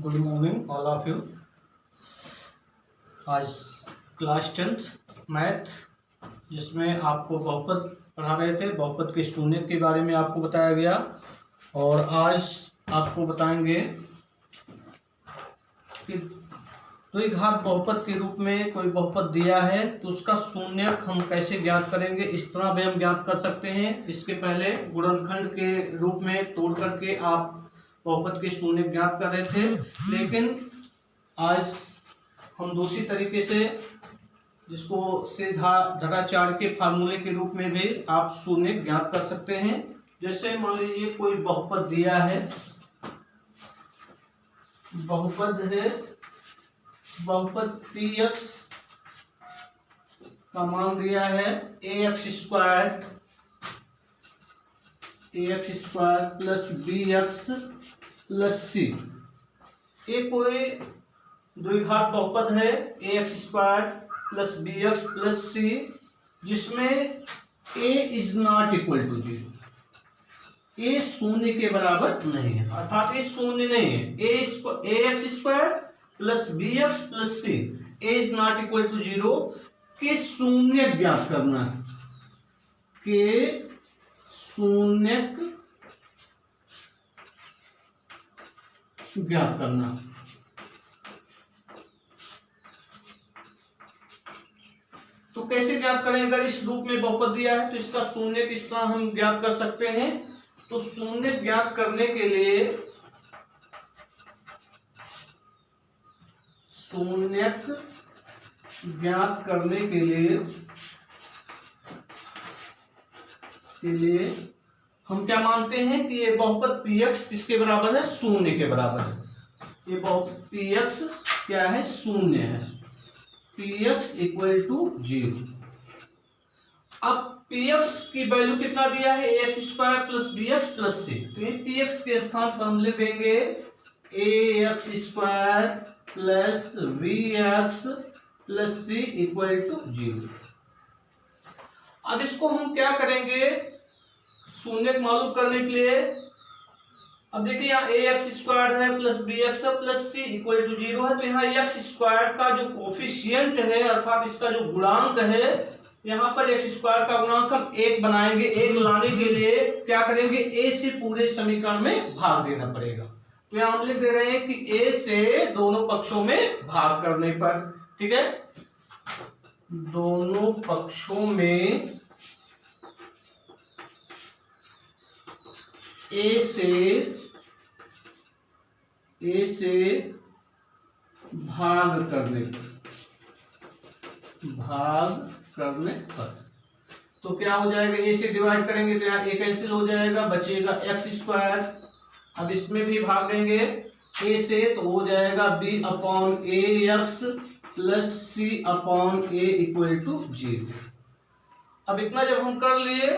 Good morning all of you. आज class 10th math जिसमें आपको बहुपद पढ़ा रहे थे, बहुपद के शून्य के बारे में आपको बताया गया। और आज आपको बताएंगे कि द्विघात बहुपद के रूप में कोई बहुपद दिया है तो उसका शून्यक हम कैसे ज्ञात करेंगे। इस तरह भी हम ज्ञात कर सकते हैं। इसके पहले गुणनखंड के रूप में तोड़ करके आप बहुपद के शून्य ज्ञात कर रहे थे, लेकिन आज हम दूसरी तरीके से जिसको सीधा धराचार के फार्मूले के रूप में भी आप शून्य ज्ञात कर सकते हैं। जैसे मान लीजिए कोई बहुपद दिया है, बहुपद है, बहुपद px का मान दिया है ax square plus bx plus c। ये कोई द्विघात बहुपद है ax square plus bx plus c जिसमें a is not equal to 0। a शून्य के बराबर नहीं है, अर्थात ये शून्य नहीं है। ax square plus bx plus c a is not equal to 0 के शून्य ज्ञात करना है, के शून्यक ज्ञात करना। तो कैसे ज्ञात करें? अगर इस रूप में बहुपद दिया है तो इसका शून्य किस तरह हम ज्ञात कर सकते हैं। तो शून्य ज्ञात करने के लिए शून्यक ज्ञात करने के लिए हम क्या मानते हैं कि ये बहुपद px किसके बराबर है? शून्य के बराबर है। ये बहुपद px क्या है? शून्य है। px equal to 0। अब px की वैल्यू कितना दिया है? ax square plus bx plus c। तो ये px के स्थान पर हम लिख देंगे ax square plus bx plus c equal to 0। अब इसको हम क्या करेंगे शून्य मालूम करने के लिए? अब देखिए यहाँ ax स्क्वायर है plus bx plus c equal to 0 है, तो यहाँ x स्क्वायर का जो कोफिशिएंट है अर्थात इसका जो गुणांक है, यहाँ पर x स्क्वायर का गुणांक हम 1 बनाएंगे। 1 लाने के लिए क्या करेंगे? a से पूरे समीकरण में भाग देना पड़ेगा। तो यहाँ हम लिख दे रहे हैं कि a से दोनों पक्षों में भाग करने पर, ठीक है, दोनों पक्षों में a से भाग करने पर तो क्या हो जाएगा? a से डिवाइड करेंगे तो यहाँ a कैंसिल हो जाएगा, बचेगा x स्क्वायर। अब इसमें भी भाग देंगे a से तो हो जाएगा b upon a x plus c upon a equal to 0। अब इतना जब हम कर लिए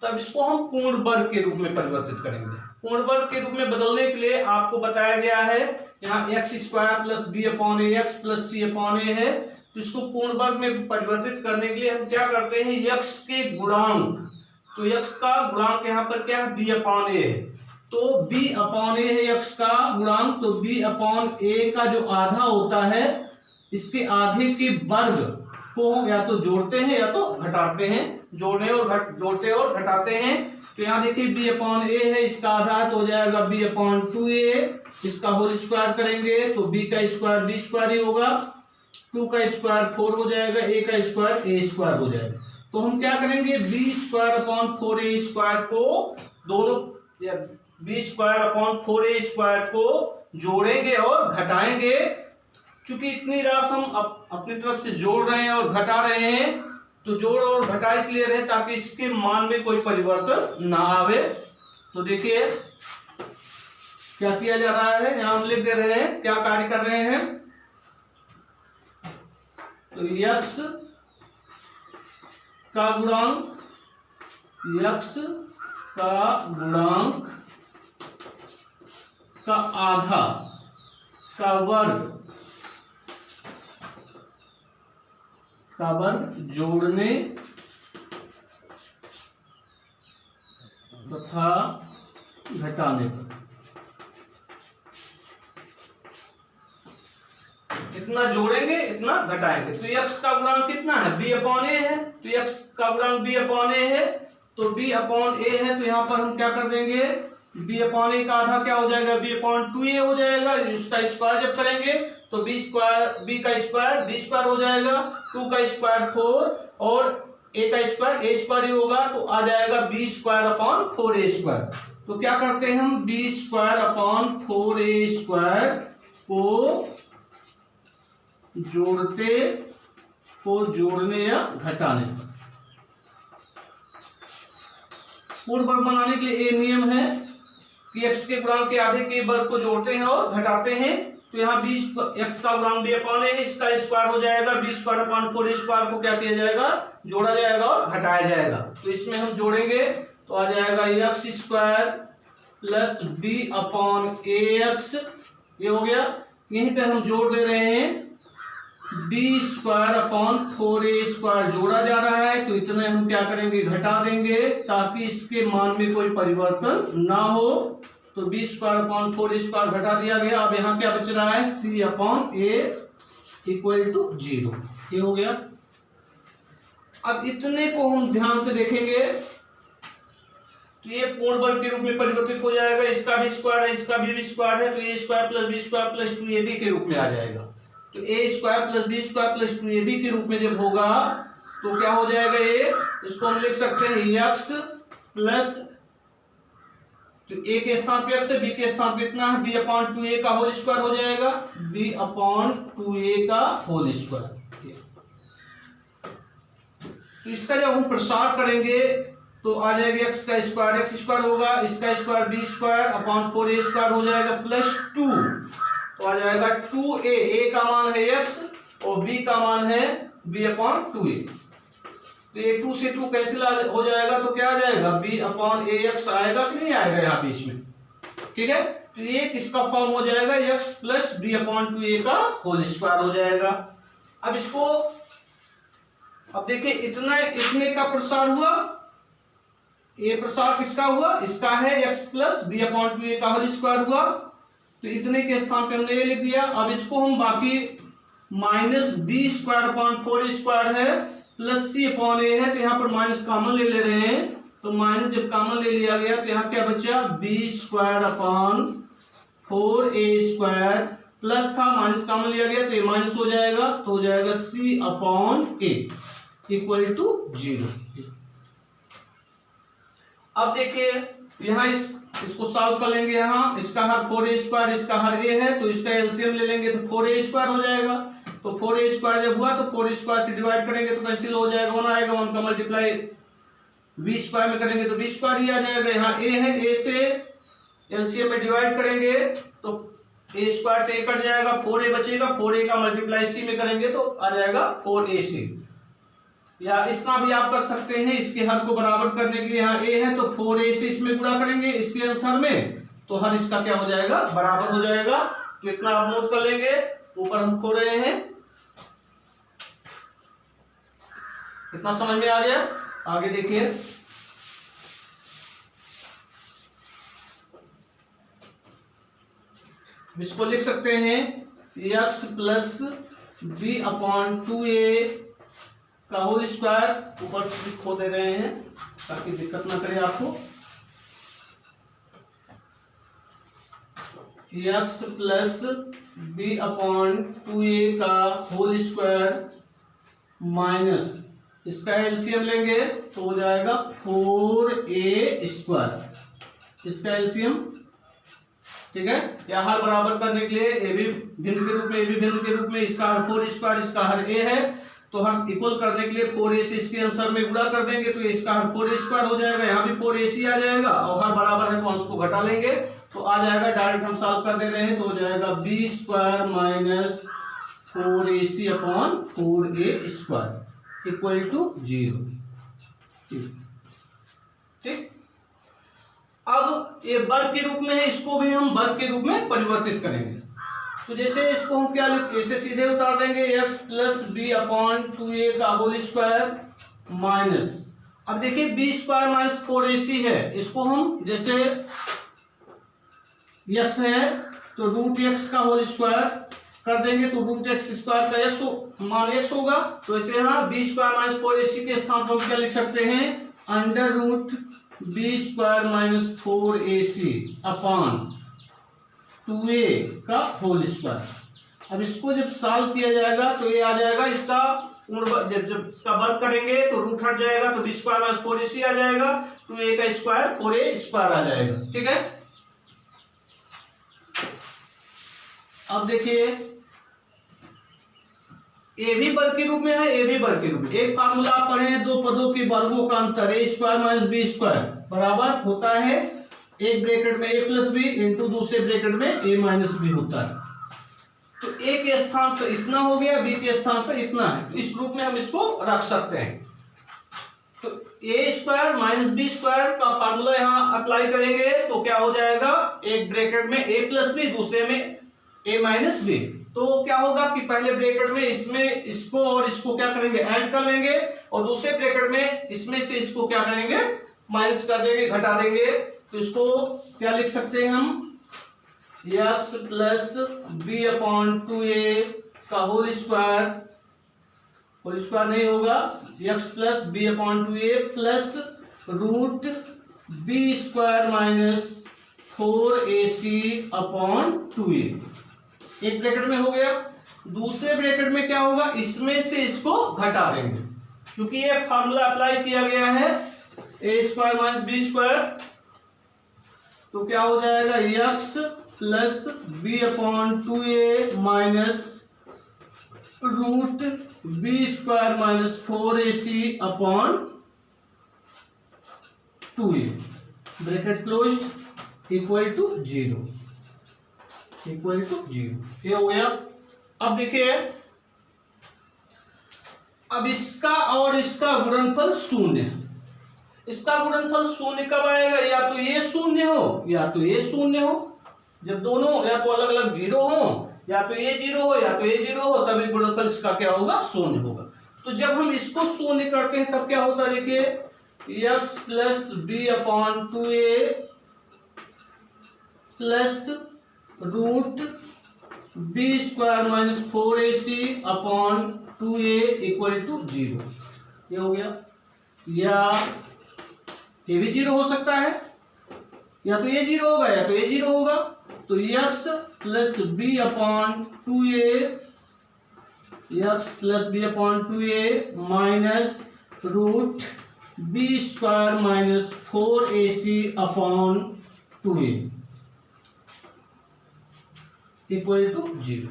तब इसको हम पूर्ण वर्ग के रूप में परिवर्तित करेंगे। पूर्ण वर्ग के रूप में बदलने के लिए आपको बताया गया है यहाँ x square plus b upon a x plus c upon a है, तो इसको पूर्ण वर्ग में परिवर्तित करने के लिए हम क्या करते हैं? x के गुणांक, तो x का गुणांक यहाँ पर क्या है? b अपॉन ए है, तो b अपॉन ए है x का गुणांक, तो b अपॉन ए का जो आधा होता है इसके आधे के वर्ग को या तो जोड़ते हैं या तो घटाते हैं, जोड़ते और घटाते हैं। तो यहाँ देखिए b अपॉन ए है, इसका आधा तो हो जाएगा b अपॉन 2a, इसका होल स्क्वायर करेंगे तो b का स्क्वायर b स्क्वायर ही होगा, 2 का स्क्वायर 4 हो जाएगा, a का स्क्वायर a स्क्वायर हो जाएगा। तो हम क्या करेंगे? b square upon 4a square को दोनों b square upon 4a square को जोड़ेंगे और घटाएंगे। चूंकि इतनी राशि हम अपनी तरफ से जोड़ रहे हैं और घटा रहे हैं, तो जोड़ और घटा इसलिए रहे ताकि इसके मान में कोई परिवर्तन ना आवे। तो देखिए क्या किया जा रहा है, यहां हम लिख दे रहे हैं क्या कार्य कर रहे हैं। तो x का गुणांक का आधा का वर्ग जोड़ने तथा घटाने पर जितना जोड़ेंगे इतना घटाएंगे। तो x का गुणांक कितना है, b अपॉन a है, तो x का गुणांक b अपॉन a है, तो b अपॉन a है, तो यहाँ पर हम क्या कर देंगे, b अपॉन a का आधा क्या हो जाएगा, b अपॉन 2a हो जाएगा। इसका स्क्वायर जब करेंगे तो b का स्क्वायर हो जाएगा, 2 का स्क्वायर 4 और a का स्क्वायर ही होगा, तो आ जाएगा b square upon 4a square. तो क्या करते हैं हम, b square upon 4a square को जोड़ने या घटाने, पूर्ण वर्ग बनाने के लिए ये नियम है कि x के गुणांक के आधे के वर्ग को जोड़ते हैं और घटाते हैं। तो यहाँ x का गुणांक b अपॉन a है, इसका स्क्वायर हो जाएगा, b square upon 4a square को क्या किया जाएगा, जोड़ा जाएगा और घटाया जाएगा। तो इसमें हम जोड़ेंगे तो आ जाएगा x square plus b upon ax, ये हो गया। यहीं पे हम जोड़ दे रहे हैं b square upon 4a square जोड़ा जा रहा है, तो इतने हम क्या करेंगे, घटा देंगे ताकि इसके मान में कोई परिवर्तन ना हो। तो b square upon 4a square घटा दिया गया। अब यहाँ क्या बच रहा है, c upon a equal to 0, ये हो गया। अब इतने को हम ध्यान से देखेंगे तो ये पूर्ण वर्ग के रूप में परिवर्तित हो जाएगा, इसका भी स्क्वायर है, इसका भी स्क्वायर है, तो a square plus b square plus 2ab के रूप में आ जाएगा। तो a square plus b square plus 2ab के रूप में जब होगा तो क्या हो जाएगा, ये इसको हम लिख सकते हैं x प्लस, तो a के स्थान पे x है, b के स्थान पे इतना है, b अपॉन 2a का होल स्क्वायर हो जाएगा, b अपॉन 2a का होल स्क्वायर। तो इसका जब हम प्रसार करेंगे तो आ जाएगा x स्क्वायर होगा, इसका square b square upon 4a square हो जाएगा प्लस 2, तो आ जाएगा 2a, a का मान है x और b का मान है b अपॉन 2a। तो ये 2 से 2 कैंसिल हो जाएगा, तो क्या आ जाएगा, b अपॉन ax आएगा कि नहीं आएगा यहाँ बीच में, ठीक है। तो ये किसका फॉर्म हो जाएगा, x plus b upon 2a का होल स्क्वायर हो जाएगा। अब इसको, अब देखिए इतने का प्रसार हुआ, ये प्रसार किसका हुआ, इसका है x plus b upon 2a का होल स्क्वायर हुआ, तो इतने के स्थान पे हमने ये लिख दिया। अब इसको हम बाकी minus b square upon 4a square है प्लस c अपॉन a है, तो यहाँ पर माइनस कॉमन ले रहे हैं, तो माइनस जब कॉमन ले लिया गया तो यहाँ क्या बचा, b square upon 4a square plus था, माइनस कॉमन लिया गया तो ये माइनस हो जाएगा, तो हो जाएगा c upon a equal to 0। अब देखिए यहाँ इसको सॉल्व कर लेंगे, यहाँ इसका हर 4a स्क्वायर, इसका हर a है, तो इसका एलसीएम ले लेंगे तो 4a स्क्वायर हो जाएगा। तो 4a स्क्वायर जब हुआ तो 4 स्क्वायर से डिवाइड करेंगे तो कैंसिल हो जाएगा, 1 आएगा, 1 का मल्टीप्लाई b स्क्वायर में करेंगे तो b स्क्वायर ही आ जाएगा। यहाँ a है, a से एलसीएम में डिवाइड करेंगे तो a स्क्वायर से a कट जाएगा, 4a बचेगा, 4a का मल्टीप्लाई c में करेंगे तो आ जाएगा 4ac। या इस तरह भी आप कर सकते हैं, इसके हर को बराबर करने के लिए यहाँ a है तो 4a से इसमें गुणा करेंगे इसके आंसर में, तो हर इसका क्या हो जाएगा, बराबर हो जाएगा। तो इतना आप नोट कर लेंगे, ऊपर हम खो रहे हैं, इतना समझ में आ गया। आगे देखिए, इसको लिख सकते हैं x plus b upon 2a का होल स्क्वायर, ऊपर खो दे रहे हैं ताकि दिक्कत ना करे आपको, x plus b upon 2a का होल स्क्वायर माइनस इसका एलसीएम लेंगे तो हो जाएगा 4a स्क्वायर, इसका एलसीएम, ठीक है। या हर बराबर करने के लिए ए भी भिन्न के रूप में, ए भी भिन्न के रूप में, इसका हर 4 स्क्वायर, इसका हर a है, तो हर इक्वल करने के लिए 4a से इसके आंसर में गुणा कर देंगे तो इसका हर 4a स्क्वायर हो जाएगा, यहाँ भी 4ac आ जाएगा, और हर बराबर है तो अंश को घटा लेंगे तो आ जाएगा। डायरेक्ट हम सॉल्व कर दे रहे हैं तो हो जाएगा b square minus 4ac upon 4a square equal to 0, ठीक। अब ये वर्ग के रूप में है, इसको भी हम वर्ग के रूप में परिवर्तित करेंगे। तो जैसे इसको हम क्या ऐसे सीधे उतार देंगे, x plus b upon 2a का होल स्क्वायर माइनस, अब देखिए b स्क्वायर माइनस 4ac है, इसको हम जैसे x है तो रूट x का होल स्क्वायर कर देंगे तो रूट एक्स स्क्वायर का एक्स मान एक्स होगा, तो इसे यहाँ बी स्क्वायर माइनस 4ac के स्थान पर हम क्या लिख सकते हैं, under root B square minus 4ac upon 2a का होल स्क्वायर। अब इसको जब सॉल्व किया जाएगा तो ये आ जाएगा इसका जब इसका वर्ग करेंगे तो रूट हट जाएगा, तो बी स्क्वायर माइनस 4ac आ जाएगा, 2a का स्क्वायर 4a स्क्वायर आ जाएगा। ठीक है, अब देखिए ए भी वर्ग के रूप में है, ए भी वर्ग के रूप में। एक फार्मूला आप पढ़े हैं, दो पदों के वर्गों का अंतर ए स्क्वायर माइनस बी स्क्वायर बराबर होता है एक ब्रैकेट में ए प्लस बी इंटू दूसरे ब्रैकेट में ए माइनस बी होता है। तो ए के स्थान पर इतना हो गया, बी के स्थान पर इतना है, तो इस रूप में हम इसको रख सकते हैं। तो ए स्क्वायर माइनस बी स्क्वायर का फार्मूला यहाँ अप्लाई करेंगे तो क्या हो जाएगा, एक ब्रैकेट में ए प्लस बी, दूसरे में ए माइनस बी। तो क्या होगा कि पहले ब्रैकेट में इसमें इसको और इसको क्या करेंगे, ऐड कर लेंगे, और दूसरे ब्रैकेट में इसमें से इसको क्या करेंगे, माइनस कर देंगे, घटा देंगे। तो इसको क्या लिख सकते हैं हम, x plus B upon 2a का होल स्क्वायर नहीं होगा, X plus B upon 2a plus root B square minus 4ac upon 2a। एक ब्रैकेट में हो गया, दूसरे ब्रैकेट में क्या होगा, इसमें से इसको घटा देंगे, क्योंकि ये फार्मूला अप्लाई किया गया है A square minus B square. तो क्या हो जाएगा, X plus B upon 2a minus root B square minus 4ac upon 2a, bracket closed, equal to 0, equal to 0। ये हो गया। अब देखिए, अब इसका और इसका गुणनफल शून्य, इसका गुणनफल शून्य कब आएगा, या तो ये शून्य हो या तो ये शून्य हो। जब दोनों या तो अलग अलग जीरो हो, या तो ये जीरो हो या तो ये जीरो हो, तभी गुणनफल इसका क्या होगा, शून्य होगा। तो जब हम इसको शून्य करते हैं तब क्या होता है, देखिए X plus B upon 2a plus root B square minus 4ac upon 2a equal to 0। ये हो गया, या ये भी 0 हो सकता है, या तो ये 0 होगा या तो ये 0 होगा। तो X plus B upon 2a, X plus B upon 2a minus root B square minus 4ac upon 2a equal to 0।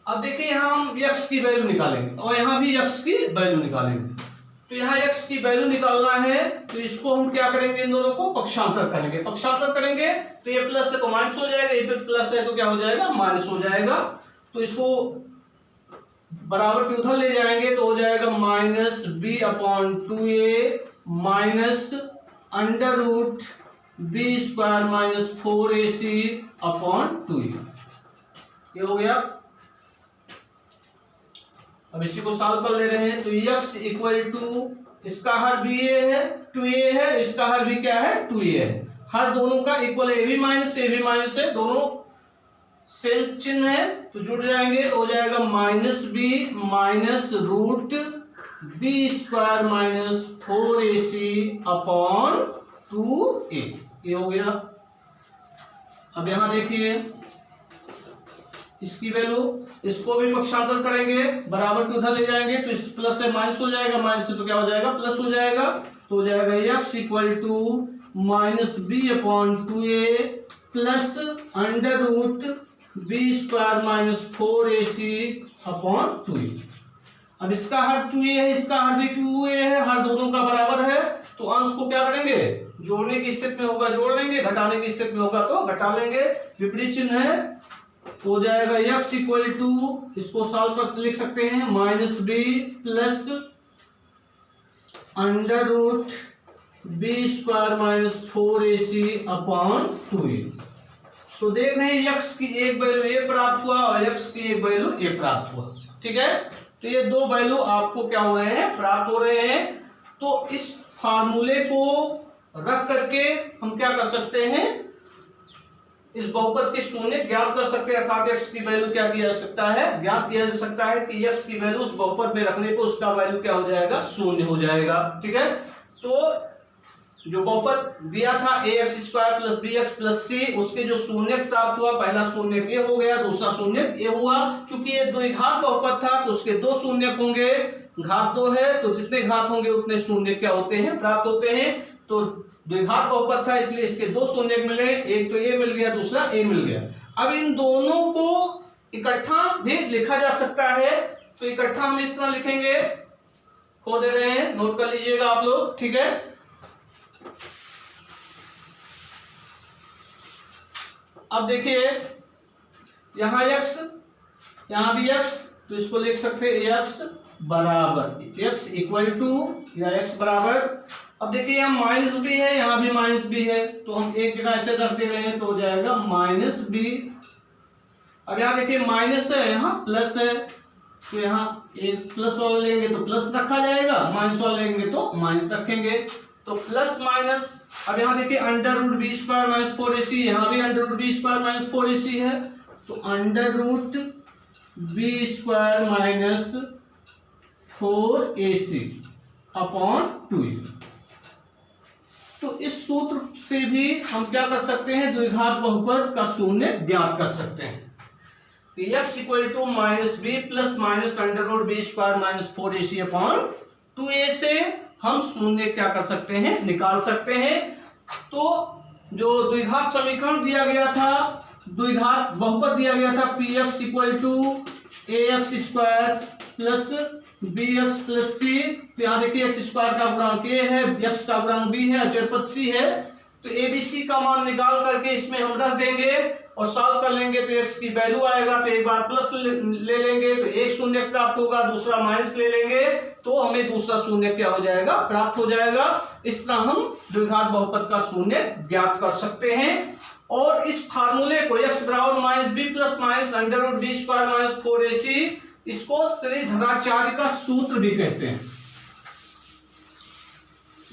अब देखिए यहां हम x की वैल्यू निकालेंगे और यहां भी x की वैल्यू निकालेंगे। तो यहाँ x की वैल्यू निकालना है, तो इसको हम क्या करेंगे, इन दोनों को पक्षांतर करेंगे। पक्षांतर करेंगे तो ये प्लस है तो माइनस हो जाएगा, ये प्लस है तो क्या हो जाएगा, माइनस हो जाएगा। तो इसको बराबर के उधर ले जाएंगे तो हो जाएगा minus B upon 2a minus under root B square minus 4ac upon 2a। ये हो गया। अब इसी को सॉल्व कर ले रहे हैं, तो x इक्वल टू, इसका हर भी है 2a है, इसका हर भी क्या है 2a है, हर दोनों का इक्वल है, a भी माइनस है, दोनों सेम चिन्ह है तो जुड़ जाएंगे, तो हो जाएगा minus B minus root B square minus 4ac upon 2a। ये हो गया। अब यहां देखिए इसकी वैल्यू, इसको भी पक्षांतर करेंगे, बराबर के उधर ले जाएंगे तो इस प्लस से माइनस हो जाएगा, माइनस से तो क्या हो जाएगा, प्लस हो जाएगा। तो हो जाएगा x equal to minus B upon 2a plus under root B square minus 4ac upon 2a। अब इसका हर 2a है, इसका हर भी 2a है, हर दोनों का बराबर है, तो अंश को क्या करेंगे, जोड़ने की स्थिति में होगा जोड़ लेंगे, घटाने की स्थिति में होगा तो घटा लेंगे, विपरीत चिन्ह है। हो जाएगा x इक्वल टू, इसको सॉल्व कर लिख सकते हैं, minus B plus under root B square minus 4ac upon 2a। तो देख रहे हैं x की एक वैल्यू ये प्राप्त हुआ और x की एक वैल्यू ये प्राप्त हुआ। ठीक है, तो ये दो वैल्यू आपको क्या हो रहे हैं, प्राप्त हो रहे हैं। तो इस फार्मूले को रख करके हम क्या कर सकते हैं, इस बहुपद के शून्य ज्ञात कर सकते हैं, अर्थात x की वैल्यू क्या किया जा सकता है, ज्ञात किया जा सकता है कि x की वैल्यू उस बहुपद में रखने पर उसका वैल्यू क्या हो जाएगा, शून्य हो जाएगा। ठीक है, तो जो बहुपद दिया था ax square plus bx plus c, उसके जो शून्य प्राप्त हुआ, पहला शून्य a हो गया, दूसरा शून्य a हुआ। चूंकि ये द्विघात बहुपद था तो उसके दो शून्य होंगे, घात 2 है तो जितने घात होंगे उतने शून्य क्या होते हैं, प्राप्त होते हैं। तो द्विघात बहुपद था इसलिए इसके दो शून्य मिले, एक तो a मिल गया, दूसरा a मिल गया। अब इन दोनों को इकट्ठा भी लिखा जा सकता है, तो इकट्ठा हम इस तरह लिखेंगे, खो दे रहे हैं, नोट कर लीजिएगा आप लोग। ठीक है, अब देखिए यहां x, यहां भी x, तो इसको लिख सकते हैं x बराबर x इक्वल टू या x बराबर, अब देखिए यहाँ माइनस बी है, यहाँ भी माइनस बी है, तो हम एक जगह ऐसे रख दे रहे हैं तो हो जाएगा माइनस बी। अब यहाँ देखिए माइनस है, यहाँ प्लस है, तो यहाँ एक प्लस वाला लेंगे तो प्लस रखा जाएगा, माइनस वाला लेंगे तो माइनस रखेंगे, तो प्लस माइनस। अब यहाँ देखिए under root B square minus 4ac, यहाँ भी under root B square minus 4ac है, तो under root B square minus 4ac upon 2। तो इस सूत्र से भी हम क्या कर सकते हैं, द्विघात बहुपद का शून्य ज्ञात कर सकते हैं। x equal to minus B plus minus under root B square minus 4ac upon 2a से हम शून्य क्या कर सकते हैं, निकाल सकते हैं। तो जो द्विघात समीकरण दिया गया था, द्विघात बहुपद दिया गया था px equal to ax square plus bx plus c, तो यहाँ देखिए x स्क्वायर का गुणांक a है, x का गुणांक b है, अचर पद c है, तो abc का मान निकाल करके इसमें हम रख देंगे और सॉल्व कर लेंगे तो x की वैल्यू आएगा, तो एक बार प्लस ले लेंगे तो एक शून्य प्राप्त होगा, दूसरा माइनस ले लेंगे तो हमें दूसरा शून्य क्या हो जाएगा, प्राप्त हो जाएगा। इस तरह हम द्विघात बहुपद का शून्य ज्ञात कर सकते हैं। और इस फार्मूले को x बराबर minus B plus minus under root B square minus 4ac, इसको श्रीधराचार्य का सूत्र भी कहते हैं।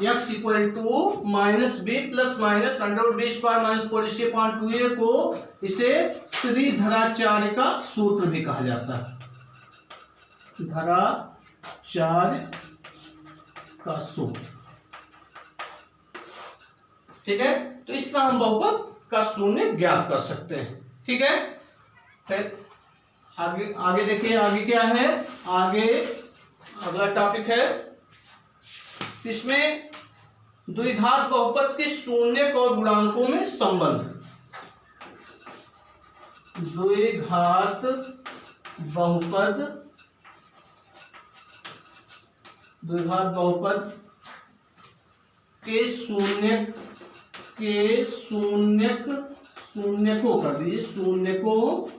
x equal to minus B plus minus under root B square minus 4ac upon 2a को इसे श्रीधराचार्य का सूत्र भी कहा जाता है, धराचार्य का सूत्र। ठीक है, तो इस तरह हम बहुपद का शून्य ज्ञात कर सकते हैं। ठीक है, फिर आगे आगे देखिए, आगे क्या है, आगे अगला टॉपिक है, इसमें द्विघात बहुपद के शून्यक और गुणांकों में संबंध। द्विघात बहुपद, द्विघात बहुपद के शून्यकों कर दीजिए, शून्यकों,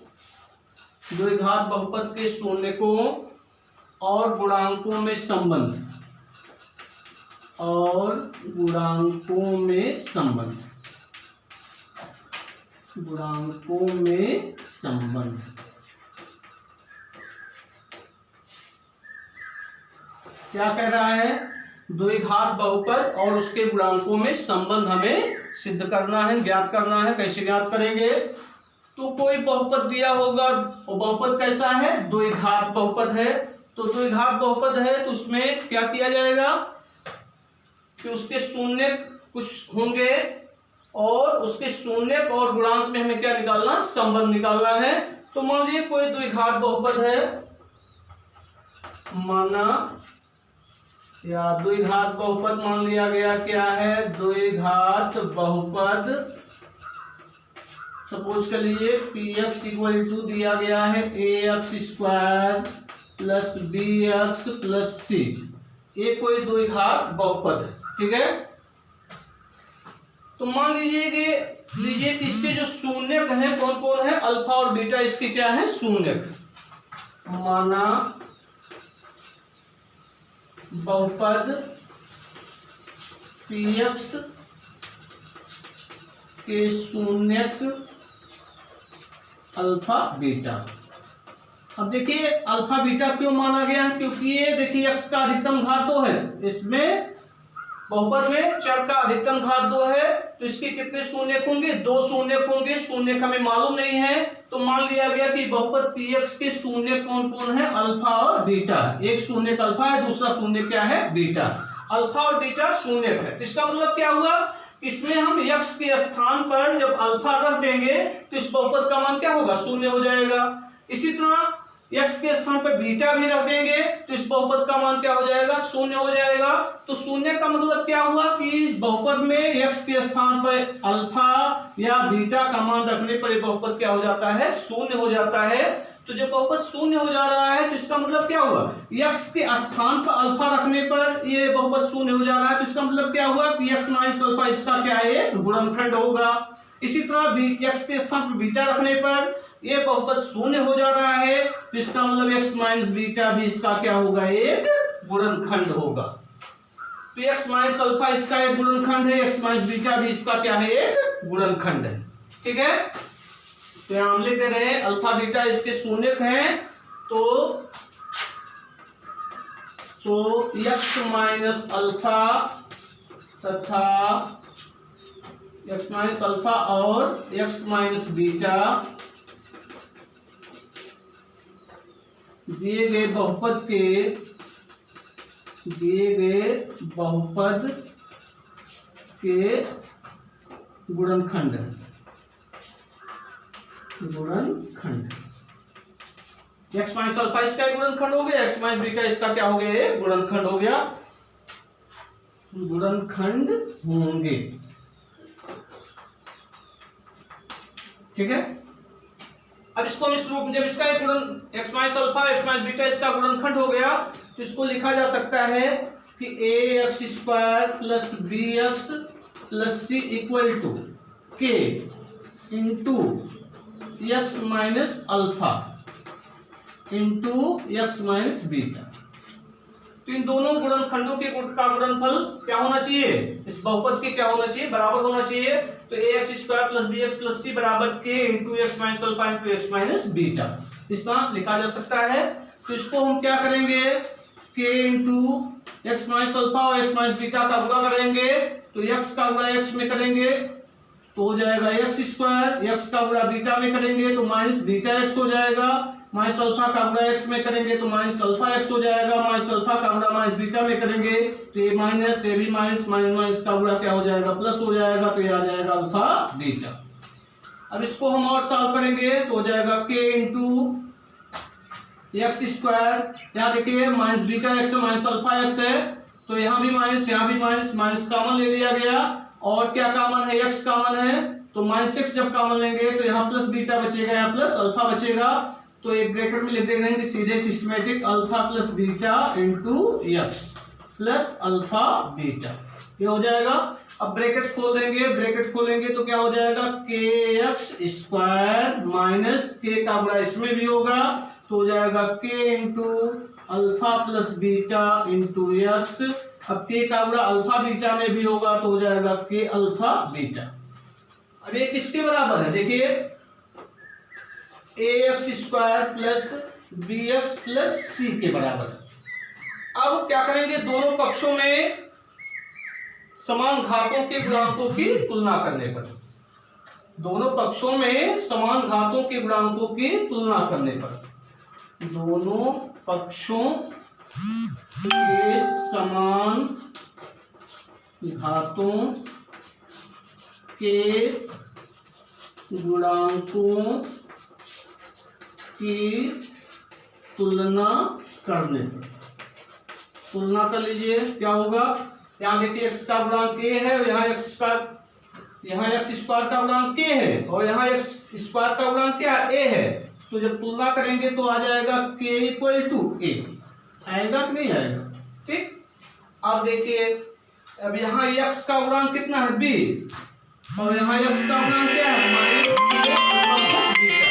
द्विघात बहुपद के शून्यकों और गुणांकों में संबंध, और गुणांकों में संबंध, गुणांकों में संबंध। क्या कह रहा है, द्विघात बहुपद और उसके गुणांकों में संबंध हमें सिद्ध करना है, ज्ञात करना है। कैसे ज्ञात करेंगे, तो कोई बहुपद दिया होगा, वो बहुपद कैसा है, द्विघात बहुपद है, तो द्विघात बहुपद है तो उसमें क्या किया जाएगा कि उसके शून्य कुछ होंगे और उसके शून्य और गुणांक में हमें क्या निकालना, संबंध निकालना है। तो मान लीजिए कोई द्विघात बहुपद है, माना या द्विघात बहुपद मान लिया गया, क्या है, द्विघात बहुपद, सपोज कर लीजिए px इक्वल टू दिया गया है ax square plus bx plus c, ये कोई द्विघात बहुपद है। ठीक है, तो मान लीजिए कि इसके जो शून्यक हैं कौन कौन है, अल्फा और बीटा, इसके क्या है, शून्यक। माना बहुपद px के शून्यक अल्फा बीटा। अब देखिए अल्फा बीटा क्यों माना गया है, क्योंकि ये देखिए x का अधिकतम घात 2 है, इसमें बहुपद में चर का अधिकतम घात 2 है तो इसके कितने शून्य होंगे? 2 शून्य होंगे। शून्य हमें मालूम नहीं है तो मान लिया गया कि बहुपद px के शून्य कौन कौन है? अल्फा और बीटा। एक शून्य अल्फा है, दूसरा शून्य क्या है? बीटा। अल्फा और बीटा शून्य है। इसका मतलब क्या हुआ? इसमें हम x के स्थान पर जब अल्फा रख देंगे तो इस बहुपद का मान क्या होगा? शून्य हो जाएगा। इसी तरह x के स्थान पर बीटा भी रख देंगे तो इस बहुपद का मान क्या हो जाएगा? शून्य हो जाएगा। तो शून्य का मतलब क्या हुआ कि इस बहुपद में x के स्थान पर अल्फा या बीटा का मान रखने पर ये बहुपद क्या हो जाता है? शून्य हो जाता है। तो जब बहुपद शून्य हो जा रहा है तो इसका मतलब क्या हुआ? x के स्थान पर अल्फा रखने पर ये बहुपद शून्य हो जा रहा है तो इसका मतलब क्या हुआ कि x माइनस अल्फा इसका क्या है? एक गुणनखंड होगा। इसी तरह x के स्थान पर बीटा रखने पर ये बहुपद शून्य हो जा रहा है तो इसका मतलब x माइनस बीटा भी इसका क्या होगा? एक गुणनखंड होगा। तो x माइनस अल्फा इसका एक गुणनखंड है, x माइनस बीटा भी इसका क्या है? एक गुणनखंड है। ठीक है, तो यहां हम लिख दे रहे हैं अल्फा बीटा इसके शून्य हैं तो x माइनस अल्फा तथा x माइनस अल्फा और x माइनस बीटा दिए गए बहुपद के गुणनखंड x माइनस अल्फा इसका गुणनखंड हो गया, x माइनस बीटा इसका क्या हो गया? गुणनखंड हो गया, गुणनखंड होंगे। ठीक है, अब इसको हम इस रूप में जब इसका एक गुणन x minus alpha x minus beta इसका गुणनखंड हो गया तो इसको लिखा जा सकता है कि ax square plus bx plus c equal to k into x minus alpha into x minus beta. तो इन दोनों गुणनखंडों के का गुणनफल क्या होना चाहिए? इस बहुपद के क्या होना चाहिए? बराबर होना चाहिए। तो ax square plus bx plus c बराबर k into x minus alpha into x minus beta इस तरह लिखा जा सकता है। तो इसको हम क्या करेंगे? k into x minus alpha और x माइनस बीटा का गुणा करेंगे तो x का गुणा x में करेंगे तो हो जाएगा x स्क्वायर, x का गुणा बीटा में करेंगे तो माइनस बीटा x हो जाएगा, माइनस अल्फा का गुणा x में करेंगे तो माइनस अल्फा x हो जाएगा, माइनस अल्फा का गुणा माइनस बीटा में करेंगे तो ये माइनस ये भी माइनस माइनस माइनस का गुणा क्या हो जाएगा? प्लस हो जाएगा तो ये आ जाएगा अल्फा बीटा। अब इसको हम और सॉल्व करेंगे तो हो जाएगा k इंटू एक्स स्क्वायर, यहाँ देखिए माइनस बीटा x है माइनस अल्फा x है तो यहाँ भी माइनस माइनस कॉमन ले लिया गया और क्या कॉमन है? x कॉमन है तो माइनस x जब कॉमन लेंगे तो यहाँ प्लस बीटा बचेगा, यहाँ प्लस अल्फा बचेगा तो एक ब्रैकेट में लिख देंगे कि सीधे systematic alpha plus beta into x plus alpha beta ये हो जाएगा। अब ब्रैकेट खोल देंगे, ब्रैकेट खोलेंगे तो क्या हो जाएगा? के एक्स स्क्वायर माइनस के का गुणा इसमें भी होगा तो हो जाएगा के into alpha plus beta into x. अब के का गुणा अल्फा बीटा में भी होगा तो हो जाएगा के अल्फा बीटा। अब ये किसके बराबर है? देखिए ax square plus bx plus c के बराबर। अब क्या करेंगे? दोनों पक्षों में समान घातों के गुणांकों की तुलना करने पर, दोनों पक्षों में समान घातों के गुणांकों की तुलना करने पर, दोनों पक्षों के समान घातों के गुणांकों की तुलना करने पर, तुलना कर लीजिए क्या होगा? यहाँ देखिए x का गुणांक a है और यहाँ x स्क्वायर का गुणांक k है और यहाँ x स्क्वायर का गुणांक क्या a है तो जब तुलना करेंगे तो आ जाएगा k इक्वल टू a। आएगा कि नहीं आएगा? ठीक, अब देखिए अब यहाँ x का गुणांक कितना है? b और यहाँ x का गुणांक क्या है? Minus k plus beta.